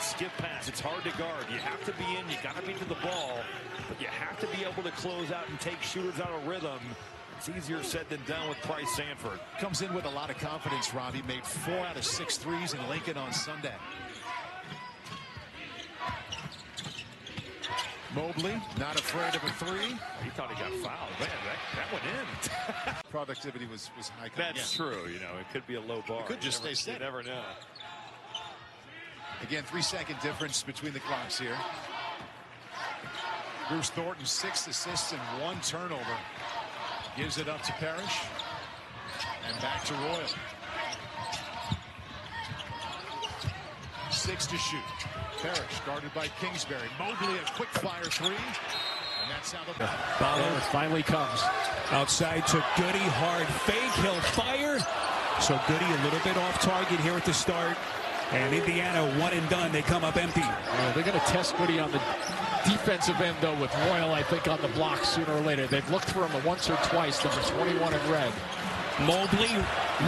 skip pass. It's hard to guard. You have to be in. You got to be to the ball. But you have to be able to close out and take shooters out of rhythm. It's easier said than done with Price Sanford. Comes in with a lot of confidence, Robbie. Made 4 out of 6 threes in Lincoln on Sunday. Mobley, not afraid of a 3. He thought he got fouled. Man, that went in. Productivity was high. That's true. You know, it could be a low bar. It could just stay steady. You never know. Again, 3-second difference between the clocks here. Bruce Thornton, 6 assists and 1 turnover. Gives it up to Parrish. And back to Royal. 6 to shoot. Parrish guarded by Kingsbury. Mobley, a quick fire 3. And that's how the Ballard finally comes. Outside to Goody. Hard fake. He'll fire. So Goody a little bit off target here at the start. And Indiana, 1 and done. They come up empty. They're going to test Goody on the defensive end, though, with Royal, I think, on the block sooner or later. They've looked for him once or twice, number 21 in red. Mobley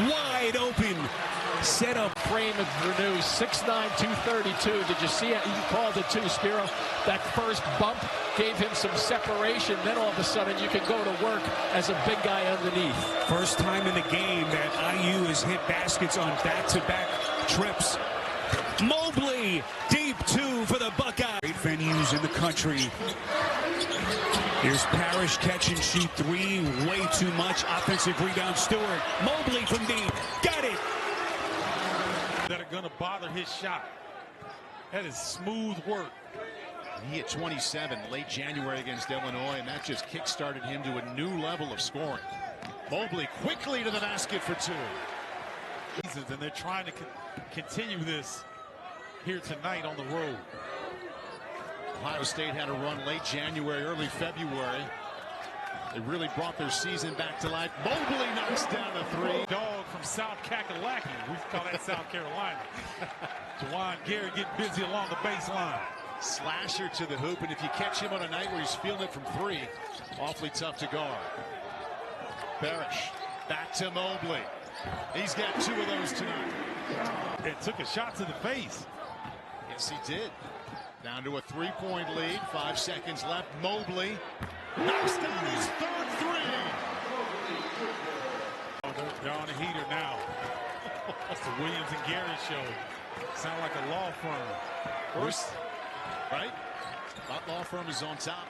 wide open. Set up. Frame of Renew, 6'9", 232. Did you see it? You called it too, Spiro. That first bump gave him some separation. Then all of a sudden you can go to work as a big guy underneath. First time in the game that IU has hit baskets on back-to-back trips. Mobley, deep 2 for the Buckeyes. Great venues in the country. Here's Parrish, catch and shoot 3, way too much. Offensive rebound, Stewart. Mobley from deep, got it. That are going to bother his shot. That is smooth work. He hit 27 late January against Illinois, and that just kick-started him to a new level of scoring. Mobley quickly to the basket for 2. And they're trying to continue this here tonight on the road. Ohio State had a run late January, early February. They really brought their season back to life. Mobley knocks down a 3. Dog from South Kakalaki. We call that South Carolina. Juwan Gary getting busy along the baseline. Slasher to the hoop, and if you catch him on a night where he's feeling it from 3, awfully tough to guard. Parrish back to Mobley. He's got 2 of those tonight. It took a shot to the face. Yes, he did. Down to a 3-point lead. 5 seconds left. Mobley knocks down his 3rd 3. Oh, they're on a heater now. That's the Williams and Gary show. Sound like a law firm. First, right? That law firm is on top.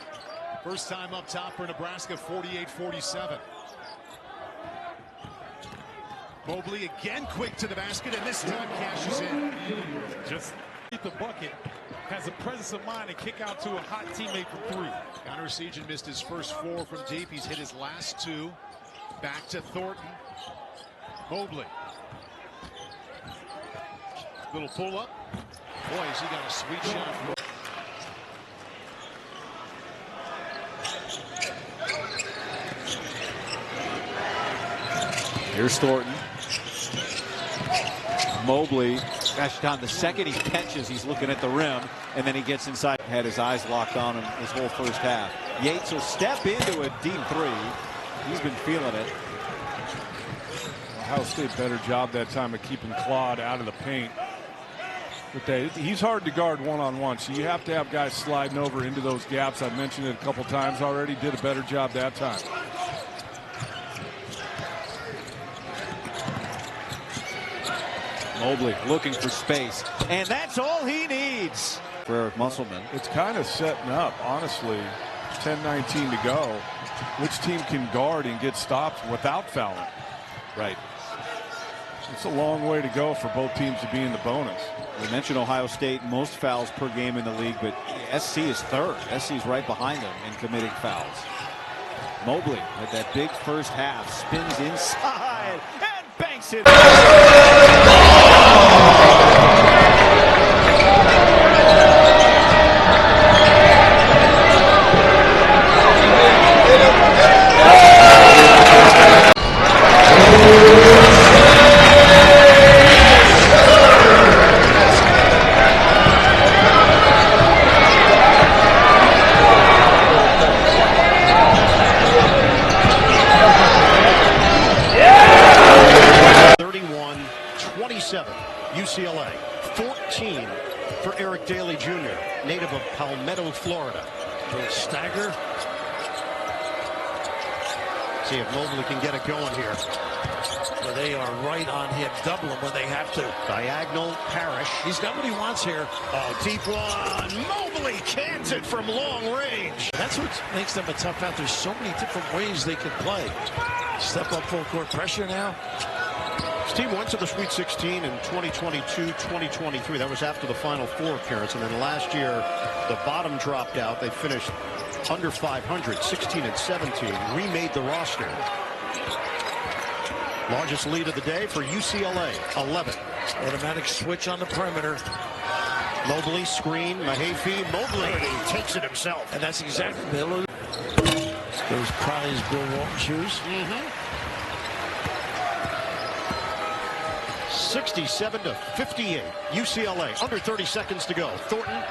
First time up top for Nebraska, 48-47. Mobley again quick to the basket, and this time cashes in. Just hit the bucket. Has a presence of mind to kick out to a hot teammate from 3. Connor Sejan missed his first 4 from deep. He's hit his last 2. Back to Thornton. Mobley. Little pull up. Boy, has he got a sweet shot. Here's Thornton. Mobley, gosh, down the second he catches, he's looking at the rim, and then he gets inside. Had his eyes locked on him his whole first half. Yates will step into a deep 3. He's been feeling it. Ohio State better job that time of keeping Claude out of the paint. But he's hard to guard one-on-one, so you have to have guys sliding over into those gaps. I've mentioned it a couple times already. Did a better job that time. Mobley looking for space, and that's all he needs for Musselman. It's kind of setting up, honestly. 10-19 to go. Which team can guard and get stops without fouling? Right. It's a long way to go for both teams to be in the bonus. We mentioned Ohio State, most fouls per game in the league, but SC is 3rd. SC is right behind them in committing fouls. Mobley with that big first half, spins inside and banks it. Eric Daly Jr., native of Palmetto, Florida. The stagger. See if Mobley can get it going here. Well, they are right on him, double him when they have to. Diagonal, Parrish. He's got what he wants here. Oh, deep one. Mobley cans it from long range. That's what makes them a tough out. There's so many different ways they can play. Step up full court pressure now. His team went to the Sweet 16 in 2022-2023. That was after the Final Four appearance. And then last year, the bottom dropped out. They finished under 500, 16-17. Remade the roster. Largest lead of the day for UCLA, 11. Automatic switch on the perimeter. Mobley, screen, Mahaffey. Mobley takes it himself. And that's exactly those prize Bill Walton shoes. 67-58. UCLA, under 30 seconds to go. Thornton.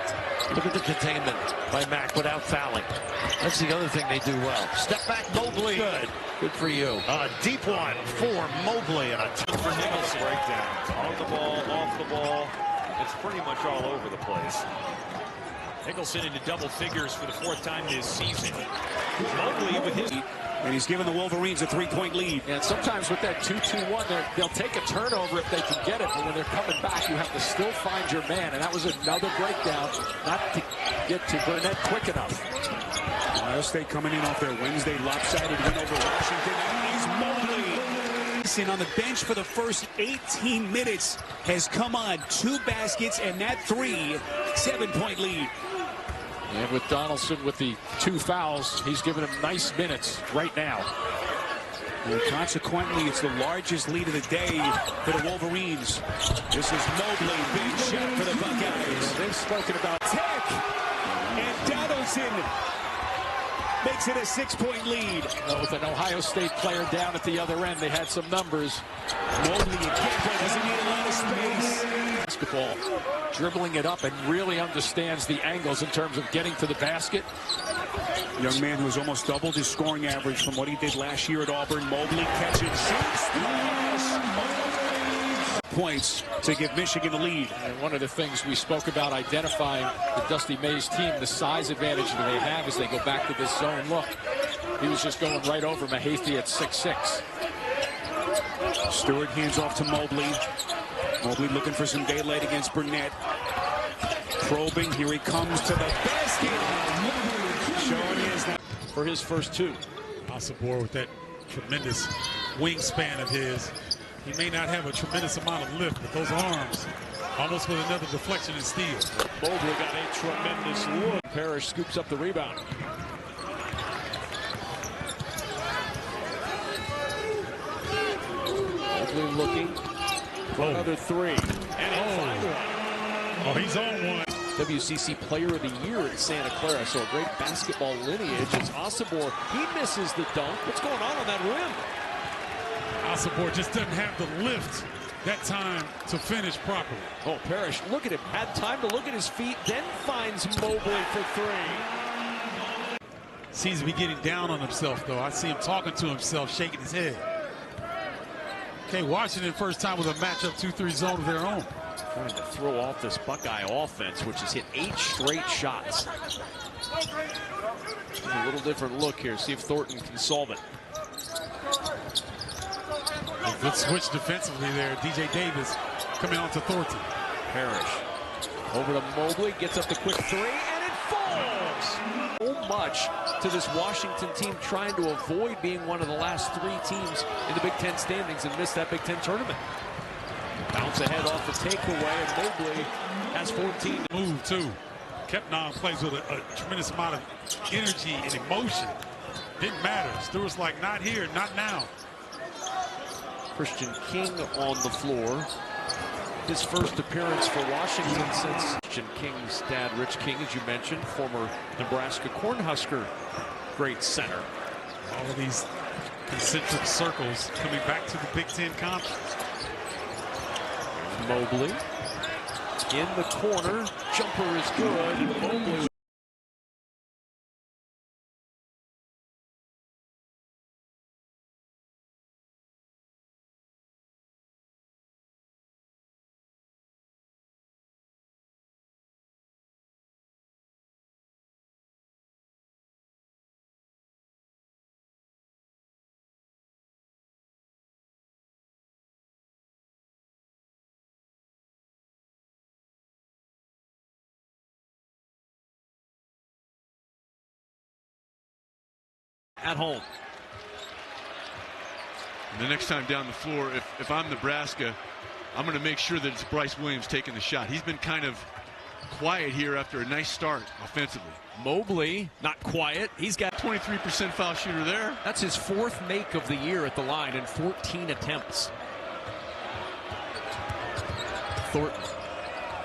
Look at the containment by Mack without fouling. That's the other thing they do well. Step back, Mobley. Good for you. A deep one for Mobley. And a For Nicholson. Breakdowns. On the ball, off the ball. It's pretty much all over the place. Nicholson into double figures for the 4th time this season. Mobley with his... And he's given the Wolverines a 3-point lead. And sometimes with that 2-2-1, they'll take a turnover if they can get it. But when they're coming back, you have to still find your man. And that was another breakdown, not to get to Burnett quick enough. Ohio State coming in off their Wednesday lopsided win over Washington. And he's Mobley. On the bench for the first 18 minutes has come on 2 baskets and that 7-point lead. And with Donaldson with the 2 fouls, he's given him nice minutes right now. And consequently, it's the largest lead of the day for the Wolverines. This is Mobley, big shot for the Buckeyes. They've spoken about Tech and Donaldson makes it a 6-point lead. With an Ohio State player down at the other end, they had some numbers. Mobley again doesn't need a lot of space. Basketball, dribbling it up and really understands the angles in terms of getting to the basket. Young man who's almost doubled his scoring average from what he did last year at Auburn. Mobley catches, shoots, points to give Michigan the lead. And one of the things we spoke about identifying the Dusty Mays team, the size advantage that they have as they go back to this zone look. He was just going right over Mahaffey at 6'6". Stewart hands off to Mobley. Mobley looking for some daylight against Burnett. Probing, here he comes to the basket. Showing his for his first 2. Osabor with that tremendous wingspan of his. He may not have a tremendous amount of lift, but those arms, almost with another deflection and steal. Mobley got a tremendous look. Parrish scoops up the rebound. Mobley looking for another 3. And he'll find one. Oh, he's on one. WCC Player of the Year at Santa Clara, so a great basketball lineage. It's Osabor. He misses the dunk. What's going on that rim? Osabor just doesn't have the lift that time to finish properly. Oh, Parrish, look at him. Had time to look at his feet, then finds Mobley for 3. Seems to be getting down on himself, though. I see him talking to himself, shaking his head. Okay, Washington first time with a matchup 2-3 zone of their own. Trying to throw off this Buckeye offense, which has hit 8 straight shots. A little different look here. See if Thornton can solve it. A good switch defensively there. DJ Davis coming on to Thornton. Parrish over to Mobley, gets up the quick 3, and it falls. So much to this Washington team trying to avoid being one of the last 3 teams in the Big Ten standings and miss that Big Ten tournament. Bounce ahead off the takeaway, and Mobley has 14. Move, too. Kepnon plays with a tremendous amount of energy and emotion. Didn't matter. Stewart's like, not here, not now. Christian King on the floor. His first appearance for Washington since Christian King's dad, Rich King, as you mentioned, former Nebraska Cornhusker great center. All of these concentric circles coming back to the Big Ten Conference. Mobley in the corner. Jumper is good. Mobley at home. And the next time down the floor, if I'm Nebraska, I'm going to make sure that it's Bryce Williams taking the shot. He's been kind of quiet here after a nice start offensively. Mobley, not quiet. He's got 23% foul shooter there. That's his 4th make of the year at the line in 14 attempts. Thornton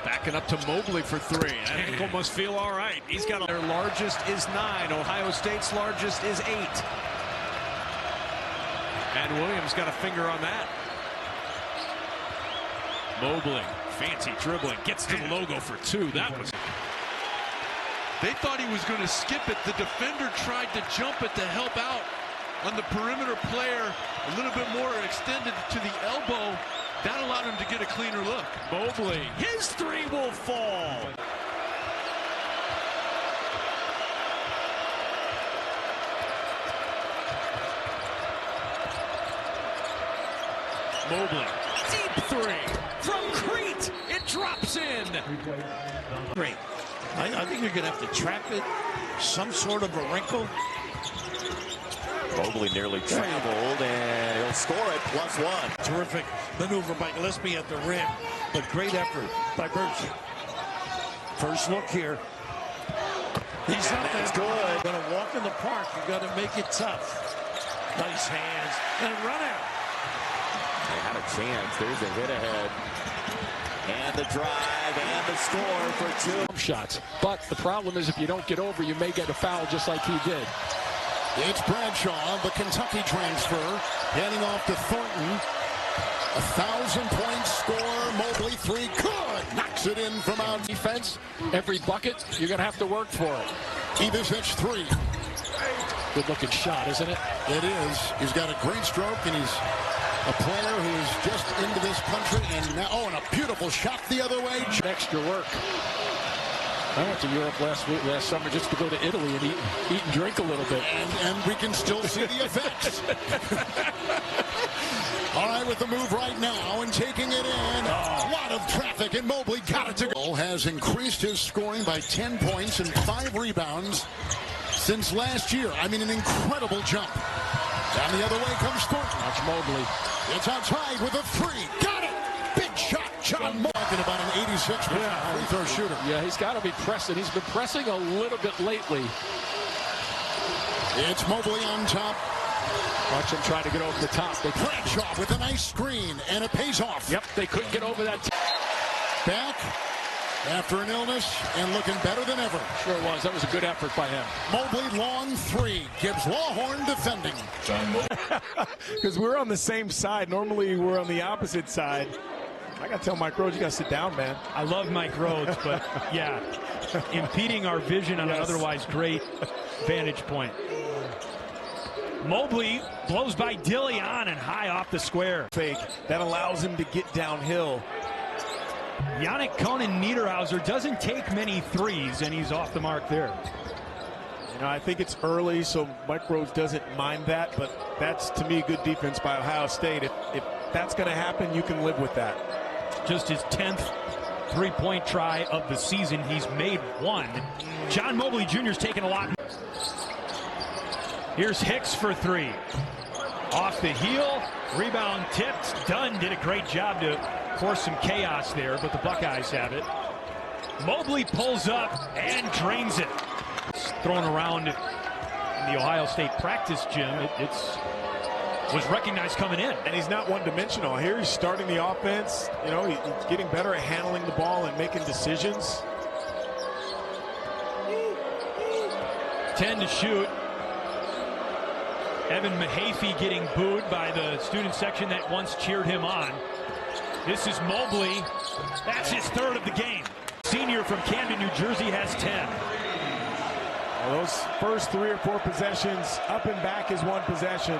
backing up to Mobley for 3. That ankle must feel all right. He's got their largest is 9. Ohio State's largest is 8. And Williams got a finger on that. Mobley, fancy dribbling, gets to the logo for 2. That was. They thought he was going to skip it. The defender tried to jump it to help out on the perimeter player. A little bit more extended to the elbow. That allowed him to get a cleaner look. Mobley, his 3 will fall. Mobley, deep 3 from Crete. It drops in. Great. I think you're going to have to trap it, some sort of a wrinkle. Mobley nearly traveled, and he'll score it +1. Terrific maneuver by Gillespie at the rim, but great effort by Birch. First look here. He's up there. It's good. Going to walk in the park. You got to make it tough. Nice hands and run out. They had a chance. There's a hit ahead. And the drive and the score for 2 shots. But the problem is if you don't get over, you may get a foul just like he did. It's Bradshaw, the Kentucky transfer, heading off to Thornton. 1,000-point score. Mobley 3, good. Knocks it in from out. Defense, every bucket, you're going to have to work for it. Ivisic 3. Good-looking shot, isn't it? It is. He's got a great stroke, and he's a player who's just into this country. And now, and a beautiful shot the other way. Extra work. I went to Europe last summer just to go to Italy and eat and drink a little bit. And we can still see the effects. All right, with the move right now and taking it in. A lot of traffic, and Mobley got it to go. Has increased his scoring by 10 points and 5 rebounds since last year. I mean, an incredible jump. Down the other way comes Thornton. Watch Mobley. It's outside with a 3. Got it! Big shot, John Mobley. Talking about an 86% free throw shooter. Yeah, he's got to be pressing. He's been pressing a little bit lately. It's Mobley on top. Watch him try to get over the top. Bradshaw with a nice screen, and it pays off. Yep, they couldn't get over that. Back after an illness and looking better than ever. Sure was. That was a good effort by him. Mobley long 3. Gibbs Lawhorn defending. Because we're on the same side. Normally we're on the opposite side. I got to tell Mike Rhodes, you got to sit down, man. I love Mike Rhodes, but yeah, impeding our vision on an otherwise great vantage point. Mobley blows by Dillion and high off the square. Fake. That allows him to get downhill. Yannick Conan Niederhauser doesn't take many threes, and he's off the mark there. You know, I think it's early, so Mike Rhodes doesn't mind that, but that's, to me, good defense by Ohio State. If that's going to happen, you can live with that. Just his 10th three-point try of the season. He's made 1. John Mobley Jr.'s taken a lot. Here's Hicks for 3. Off the heel, rebound tipped. Dunn did a great job to force some chaos there, but the Buckeyes have it. Mobley pulls up and drains it. It's thrown around in the Ohio State practice gym. It was recognized coming in. And he's not one-dimensional. Here he's starting the offense. You know, he's getting better at handling the ball and making decisions. 10 to shoot. Evan Mahaffey getting booed by the student section that once cheered him on. This is Mobley. That's his 3rd of the game. Senior from Camden, New Jersey has 10. Well, those first 3 or 4 possessions, up and back is 1 possession.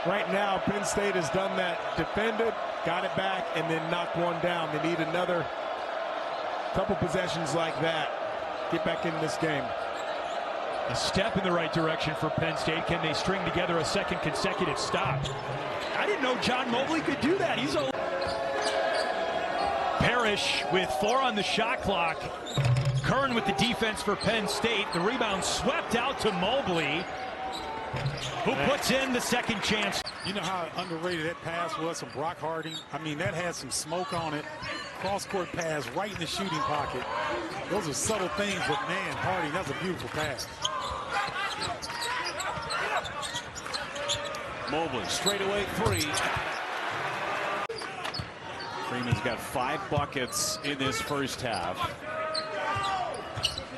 Right now, Penn State has done that. Defended, got it back, and then knocked 1 down. They need another couple possessions like that. Get back in this game. A step in the right direction for Penn State. Can they string together a second consecutive stop? I didn't know John Mobley could do that. He's a Parrish with 4 on the shot clock. Kern with the defense for Penn State. The rebound swept out to Mobley. who puts in the second chance. You know how underrated that pass was from Brock Harding? I mean, that had some smoke on it. Cross-court pass right in the shooting pocket. Those are subtle things, but man, Harding, that's a beautiful pass. Mobley, straightaway three. Freeman's got 5 buckets in this first half.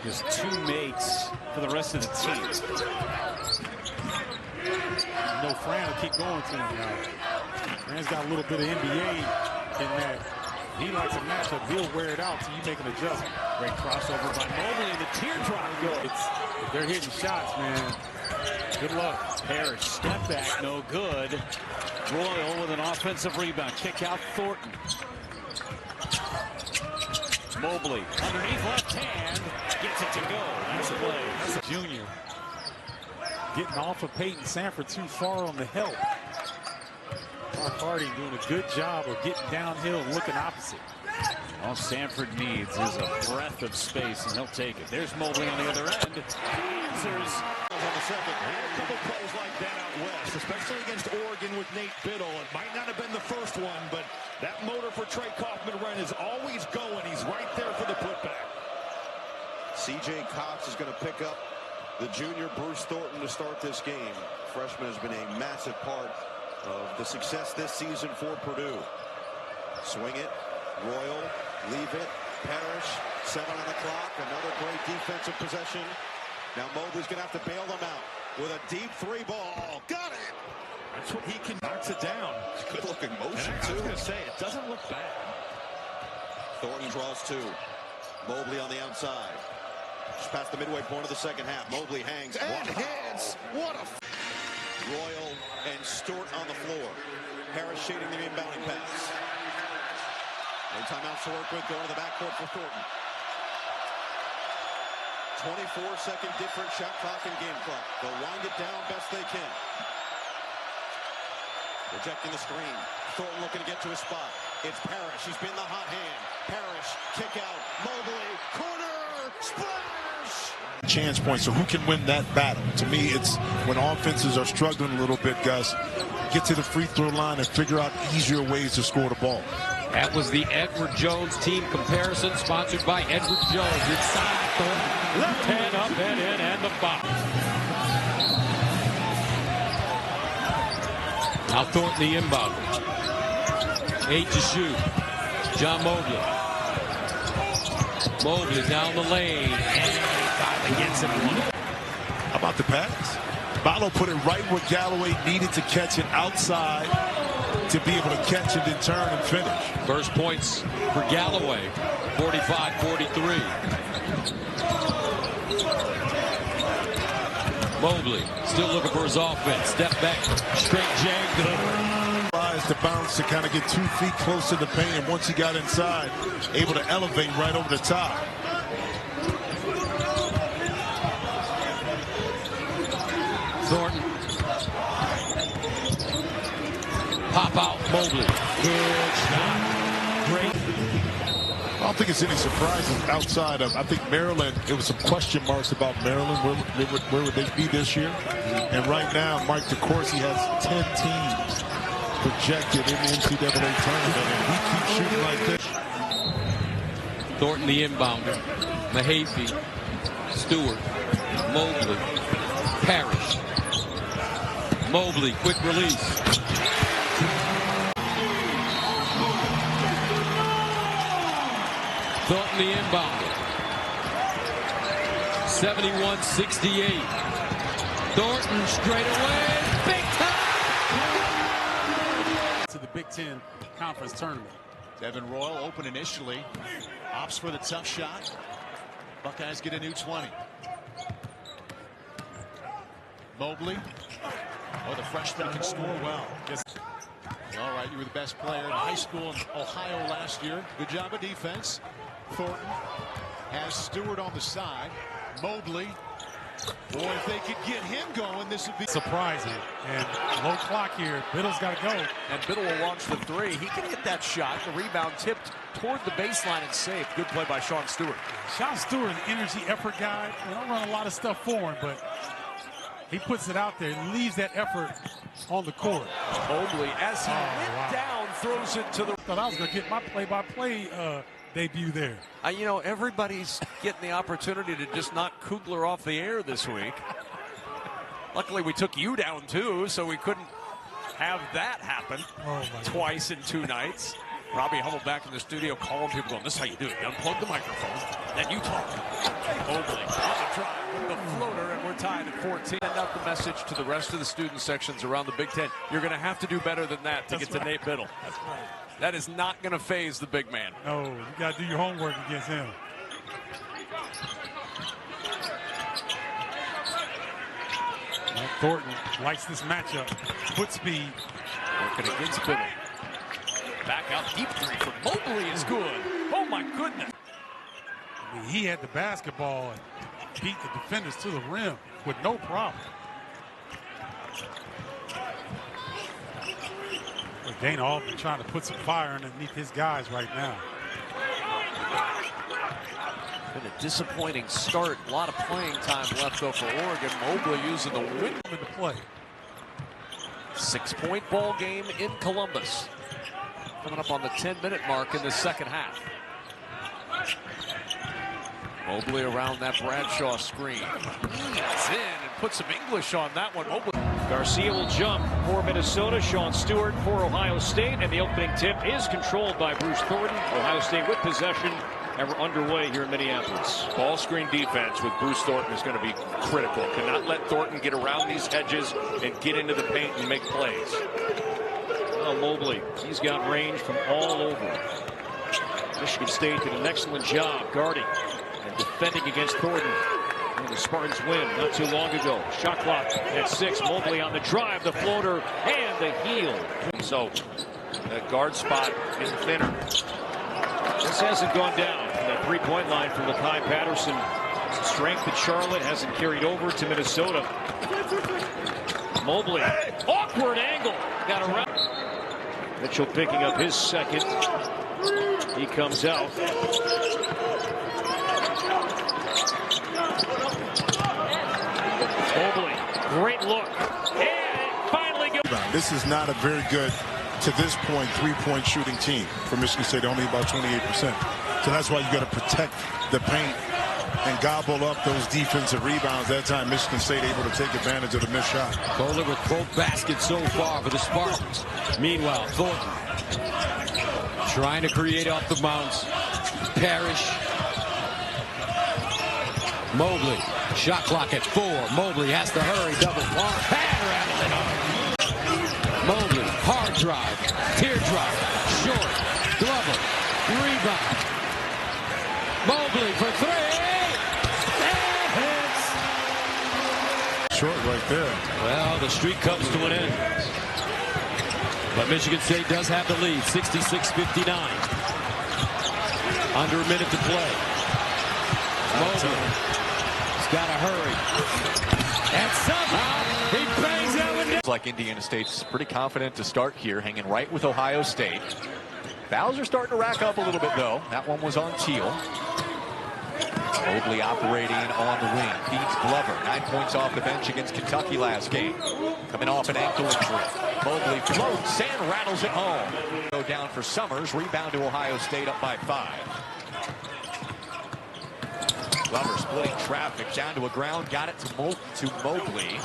Just 2 makes for the rest of the team. You know, Fran will keep going to him now. Fran's got a little bit of NBA in that. He likes a matchup. He'll wear it out till you make an adjustment. Great crossover by Mobley, and the teardrop goal. If they're hitting shots, man, good luck. Parrish, step back, no good. Royal with an offensive rebound. Kick out Thornton. Mobley, underneath left hand, gets it to go. Nice play. That's a junior. Getting off of Peyton Sanford too far on the help. Mark Harding doing a good job of getting downhill and looking opposite. All Sanford needs is a breath of space, and he'll take it. There's Mobley on the other end. Answers on the second. A couple plays like that out west, especially against Oregon with Nate Biddle. It might not have been the first one, but that motor for Trey Kaufman-Renn is always going. He's right there for the putback. C.J. Cox is going to pick up the junior Bruce Thornton to start this game. Freshman has been a massive part of the success this season for Purdue. Swing it, Royal, leave it, Parrish, 7 on the clock, another great defensive possession. Now Mobley's going to have to bail them out with a deep 3 ball. Got it! That's what he can, knocks it down. Good looking motion, too. I was going to say, it doesn't look bad. Thornton draws 2. Mobley on the outside. Just past the midway point of the second half. Mobley hangs and hits. What a... Royal and Stewart on the floor. Harris shading the inbounding pass. No timeouts to work with. Going to the backcourt for Thornton. 24-second different shot clock and game clock. They'll wind it down best they can. Rejecting the screen. Thornton looking to get to his spot. It's Parrish. He's been the hot hand. Parrish, kick out. Mobley, corner, splash! Chance point, so who can win that battle? To me, it's when offenses are struggling a little bit, guys, get to the free throw line and figure out easier ways to score the ball. That was the Edward Jones team comparison, sponsored by Edward Jones. Inside Thornton, left hand up and in, and the bottom. Now Thornton the inbound. 8 to shoot. John Mobley. Mobley down the lane, and finally gets it. How about the pass? Ballo put it right where Galloway needed to catch it outside to be able to catch it and turn and finish. First points for Galloway, 45-43. Mobley still looking for his offense. Step back, straight jam, good. To bounce to kind of get 2 feet close to the paint, and once he got inside, able to elevate right over the top. Thornton. Pop out, Mobley. Good shot. Great. I don't think it's any surprises outside of, I think Maryland, it was some question marks about Maryland. Where would they be this year? And right now, Mike DeCourcy has 10 teams projected in the NCAA tournament, and he keeps shooting like this. Thornton the inbounder. Mahaffey. Stewart. Mobley. Parrish. Mobley, quick release. Thornton the inbounder. 71-68. Thornton straight away. Big time. To the Big Ten Conference Tournament. Devin Royal open initially. Opts for the tough shot. Buckeyes get a new 20. Mobley. Oh, the freshman can score well. Yes. All right, you were the best player in high school in Ohio last year. Good job of defense. Thornton has Stewart on the side. Mobley. Boy, if they could get him going, this would be surprising. And low clock here. Biddle's got to go. And Biddle will launch the 3. He can hit that shot. The rebound tipped toward the baseline and safe. Good play by Sean Stewart. Sean Stewart, an energy effort guy. We don't run a lot of stuff for him, but He puts it out there and leaves that effort on the court. Mobley, as he went down, throws it to the... Thought I was going to get my play-by-play debut there. You know, everybody's getting the opportunity to just knock Kugler off the air this week. Luckily, we took you down, too, so we couldn't have that happen twice in 2 nights. Robbie Hummel back in the studio calling people going, this is how you do it. You unplug the microphone, then you talk. Mobley on the drive with the floater, and we're tied at 14. Send out the message to the rest of the student sections around the Big Ten. You're going to have to do better than that to get to Nate Biddle. That's right. That is not going to phase the big man. No, you got to do your homework against him. Thornton likes this matchup. Foot speed. Working against Biddle. Back out deep three from Mobley is good. Oh my goodness. I mean, he had the basketball and beat the defenders to the rim with no problem. But Dana Altman trying to put some fire underneath his guys right now. Been a disappointing start. A lot of playing time left though for Oregon. Mobley using the wind into play. 6-point ball game in Columbus. Coming up on the 10-minute mark in the second half. Mobley around that Bradshaw screen. That's in and put some English on that one. Mobley. Garcia will jump for Minnesota. Sean Stewart for Ohio State. And the opening tip is controlled by Bruce Thornton. Ohio State with possession. And we're underway here in Minneapolis. Ball screen defense with Bruce Thornton is going to be critical. Cannot let Thornton get around these edges and get into the paint and make plays. Well, Mobley, he's got range from all over. Michigan State did an excellent job guarding and defending against Thornton. And the Spartans win not too long ago. Shot clock at 6. Mobley on the drive, the floater, and the heel. So, that guard spot is thinner. This hasn't gone down from that three-point line from Lakai Patterson. Strength at Charlotte hasn't carried over to Minnesota. Mobley, awkward angle, got around. Mitchell picking up his second. He comes out. Mobley, great look, and it finally goes. This is not a very good, to this point, three-point shooting team for Michigan State, only about 28%. So that's why you got to protect the paint and gobble up those defensive rebounds. That time, Michigan State able to take advantage of the missed shot. Kohler with both baskets so far for the Spartans. Meanwhile, Thornton trying to create off the bounce. Parrish. Mobley, shot clock at 4. Mobley has to hurry, double block, and rattle it on. Mobley, hard drive, teardrop, short, Glover, rebound. Mobley for 3. Short right there. Well, the streak comes to an end. But Michigan State does have the lead, 66-59. Under a minute to play. Mobley. Got to hurry. And somehow he bangs that one down. Like Indiana State's pretty confident to start here, hanging right with Ohio State. Fouls are starting to rack up a little bit, though. That one was on Teal. Mobley operating on the wing. Feeds Glover. 9 points off the bench against Kentucky last game. Coming off an ankle injury. Mobley floats and rattles it home. Go down for Summers. Rebound to Ohio State up by 5. Glover splitting traffic down to a ground, got it to Mobley.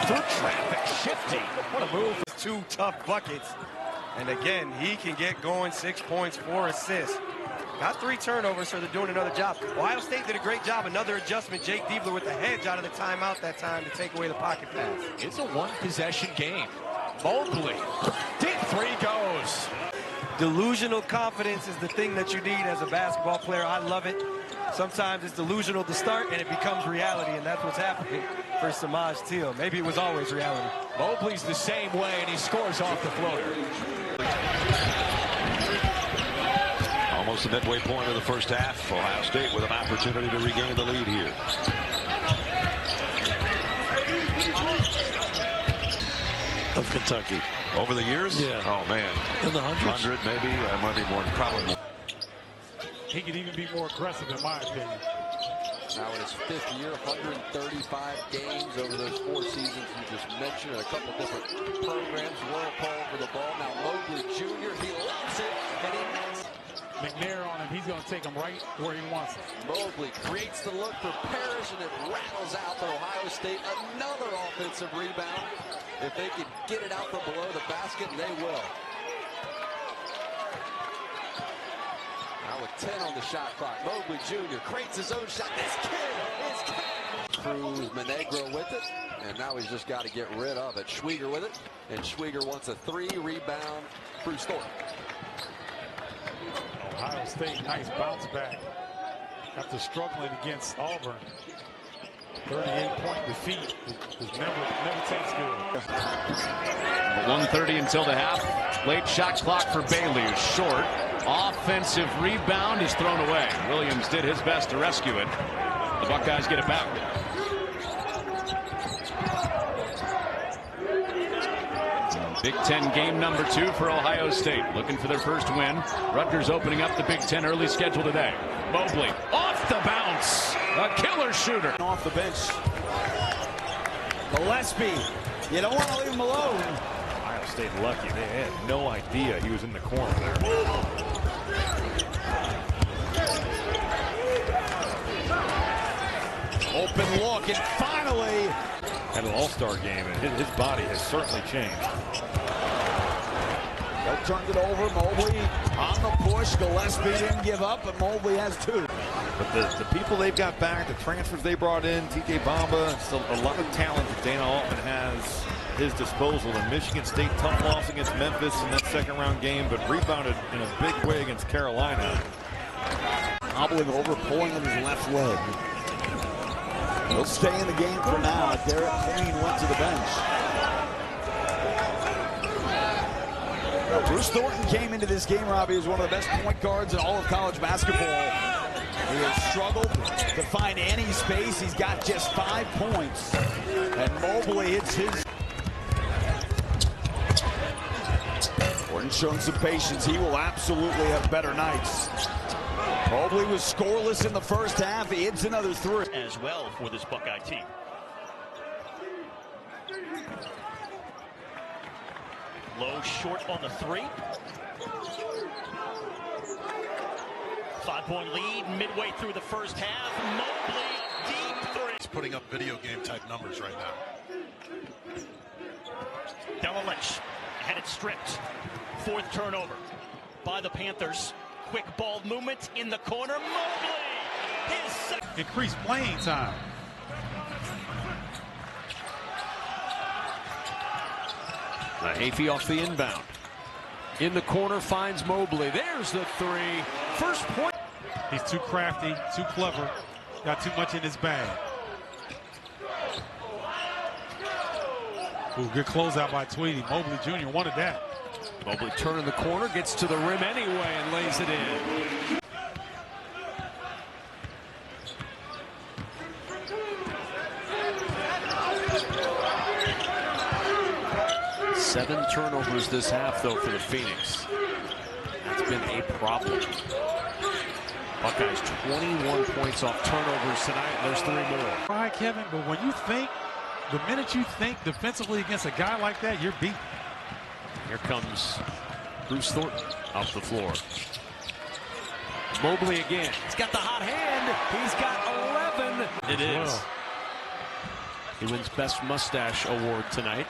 Through traffic, shifty. What a move. 2 tough buckets. And again, he can get going. 6 points, 4 assists. Got 3 turnovers, so they're doing another job. Ohio State did a great job. Another adjustment. Jake Diebler with the hedge out of the timeout that time to take away the pocket pass. It's a one-possession game. Mobley, deep 3 goes. Delusional confidence is the thing that you need as a basketball player. I love it. Sometimes it's delusional to start and it becomes reality, and that's what's happening for Samaj Teal. Maybe it was always reality. Mobley's the same way, and he scores off the floater. Almost the midway point of the first half. Ohio State with an opportunity to regain the lead here. Of Kentucky. Over the years? Yeah. Oh, man. In the hundreds? 100, maybe. Might be more, probably. He could even be more aggressive, in my opinion. Now in his 5th year, 135 games over those 4 seasons you just mentioned, a couple different programs. Royal Paul for the ball. Now Mobley Jr., he loves it, and he nets. McNair on him, he's going to take him right where he wants it. Mobley creates the look for Parrish, and it rattles out for Ohio State. Another offensive rebound. If they can get it out from below the basket, they will. Now with 10 on the shot clock, Mobley Jr. creates his own shot. This kid is king. Cruz Monegro with it, and now he's just got to get rid of it. Schwieger with it, and Schwieger wants a 3 rebound. Bruce Thornton. Ohio State, nice bounce back after struggling against Auburn. 38-point defeat never tastes good. 1:30 until the half. Late shot clock for Bailey is short. Offensive rebound is thrown away. Williams did his best to rescue it. The Buckeyes get it back. Big Ten game number 2 for Ohio State. Looking for their first win. Rutgers opening up the Big Ten early schedule today. Mobley off the bounce. A killer shooter. Off the bench. Gillespie. You don't want to leave him alone. Ohio State lucky. They had no idea he was in the corner there. Open look, and finally Had an all-star game, and his body has certainly changed. They turned it over. Mobley on the push. Gillespie didn't give up, but Mobley has 2. But the people they've got back, the transfers they brought in, TK Bamba, still a lot of talent that Dana Altman has his disposal. And Michigan State, tough loss against Memphis in that second-round game, but rebounded in a big way against Carolina. Hobbling over, pulling on his left leg. He'll stay in the game for now. Derek Queen went to the bench. Now, Bruce Thornton came into this game, Robbie, as one of the best point guards in all of college basketball. He has struggled to find any space. He's got just 5 points. And Mobley hits his. Thornton showing some patience. He will absolutely have better nights. Mobley was scoreless in the first half. He hits another 3. As well for this Buckeye team. Low short on the 3. 5-point lead midway through the first half. Mobley, deep 3. He's putting up video game type numbers right now. Della Lynch had it stripped. 4th turnover by the Panthers. Quick ball movement in the corner. Mobley, his second. Increased playing time. Hafey off the inbound. In the corner finds Mobley. There's the 3. First point. He's too crafty, too clever. Got too much in his bag. Ooh, good closeout by Tweedy. Mobley Jr. wanted that. Mobley turning the corner, gets to the rim anyway and lays it in. 7 turnovers this half, though, for the Phoenix. That's been a problem. Buckeyes 21 points off turnovers tonight. There's 3 more. All right, Kevin, but when you think, the minute you think defensively against a guy like that, you're beat. Here comes Bruce Thornton off the floor. Mobley again. He's got the hot hand. He's got 11. It is. He wins Best Mustache Award tonight.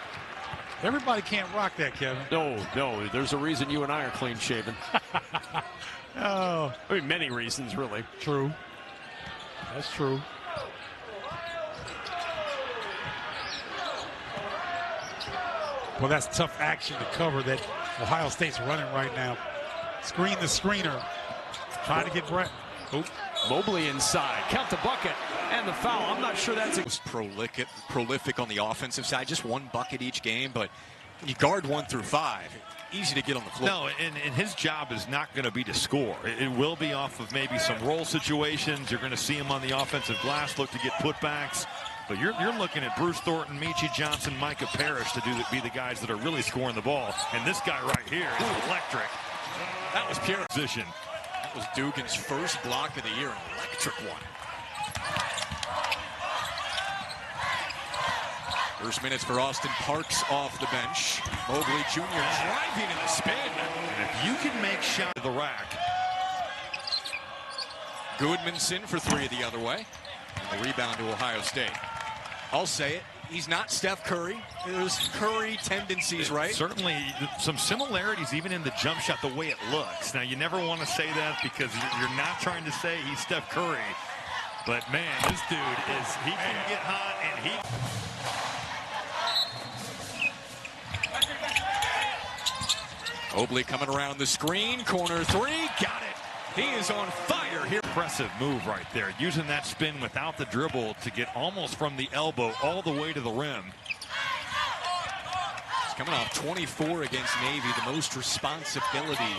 Everybody can't rock that, Kevin. No. There's a reason you and I are clean shaven. Oh. I mean, many reasons, really. True. That's true. Well, that's tough action to cover that Ohio State's running right now. Screen the screener. Trying to get Brett. Oop. Mobley inside. Count the bucket and the foul. I'm not sure that's most prolific on the offensive side. Just 1 bucket each game, but you guard 1 through 5. Easy to get on the floor. No, and his job is not going to be to score. It will be off of maybe some roll situations. You're going to see him on the offensive glass look to get putbacks. But you're looking at Bruce Thornton, Michi Johnson, Micah Parrish to be the guys that are really scoring the ball. And this guy right here is electric. That was pure position. That was Dugan's first block of the year, an electric one. First minutes for Austin Parks off the bench. Mobley Jr. driving in the spin. And if you can make shots to the rack. Goodmanson for three the other way. And the rebound to Ohio State. I'll say it. He's not Steph Curry. There's Curry tendencies, right? Certainly some similarities even in the jump shot, the way it looks. Now, you never want to say that because you're not trying to say he's Steph Curry. But, man, this dude he can get hot and he... Mobley coming around the screen. Corner three. Got it. He is on fire here. Impressive move right there. Using that spin without the dribble to get almost from the elbow all the way to the rim. He's coming off 24 against Navy, the most responsibility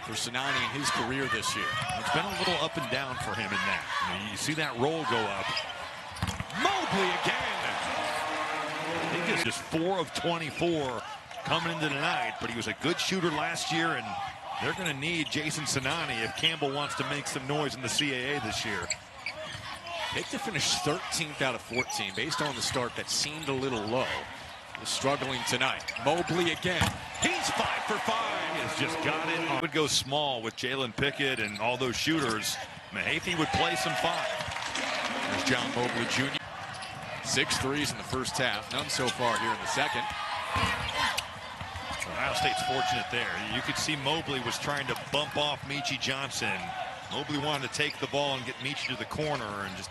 for Sinani in his career this year. It's been a little up and down for him in that. You see that roll go up. Mobley again. I think it's just 4 of 24 coming into tonight, but he was a good shooter last year, and they're going to need Jason Sinani if Campbell wants to make some noise in the CAA this year. Picked to finish 13th out of 14 based on the start that seemed a little low. Is struggling tonight. Mobley again. He's 5 for 5. He's just got it. Would go small with Jalen Pickett and all those shooters. Mahaffey would play some 5. There's John Mobley Jr. 6 threes in the first half. None so far here in the second. Ohio State's fortunate there. You could see Mobley was trying to bump off Meechie Johnson. Mobley wanted to take the ball and get Meechie to the corner, and just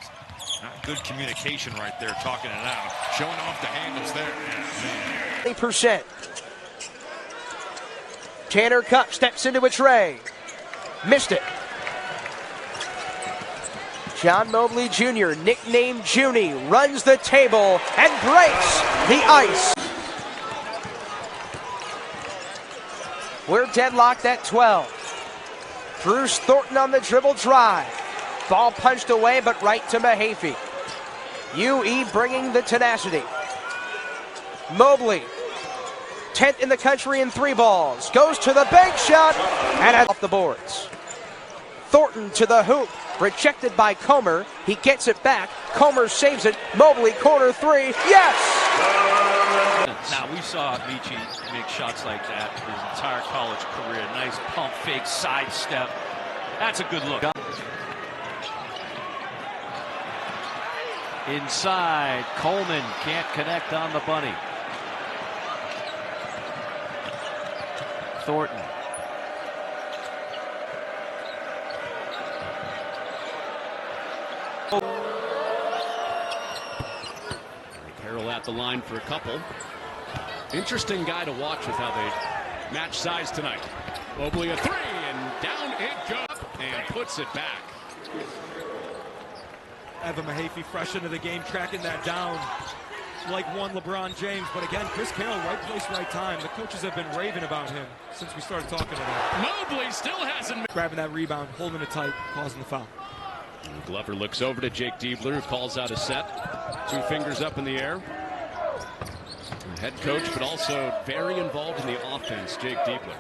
not good communication right there, talking it out. Showing off the handles there. Yeah, 8%. Tanner Cupp steps into a tray. Missed it. John Mobley Jr., nicknamed Junie, runs the table and breaks the ice. We're deadlocked at 12. Bruce Thornton on the dribble drive. Ball punched away, but right to Mahaffey. UE bringing the tenacity. Mobley, 10th in the country in 3 balls. Goes to the bank shot and off the boards. Thornton to the hoop. Rejected by Comer. He gets it back. Comer saves it. Mobley, corner 3. Yes! Now, we saw Meechie make shots like that his entire college career. Nice pump fake sidestep. That's a good look. Inside, Coleman can't connect on the bunny. Thornton. Carroll at the line for a couple. Interesting guy to watch with how they match size tonight. Mobley a 3, and down it goes, and puts it back. Evan Mahaffey fresh into the game, tracking that down like one LeBron James. But again, Chris Carroll, right place, right time. The coaches have been raving about him since we started talking to them. Mobley still hasn't. Grabbing that rebound, holding it tight, causing the foul. Glover looks over to Jake Diebler, who calls out a set. 2 fingers up in the air. Head coach, but also very involved in the offense, Jake Diebler.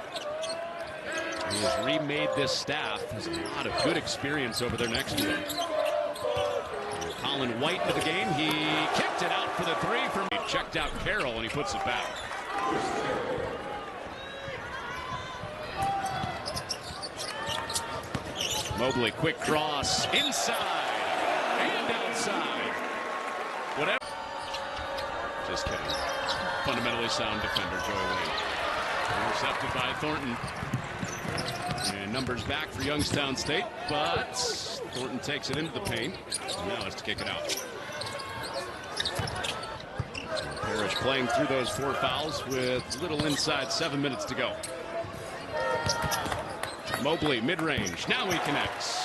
He has remade this staff, has a lot of good experience over there next to him. Colin White into the game. He kicked it out for the 3 from. He checked out Carroll, and he puts it back. Mobley, quick cross, inside and outside. Whatever. Just kidding. Fundamentally sound defender, Joey Wayne. Intercepted by Thornton. And numbers back for Youngstown State, but Thornton takes it into the paint. And now it's to kick it out. Parrish playing through those 4 fouls with little inside 7 minutes to go. Mobley, mid-range. Now he connects.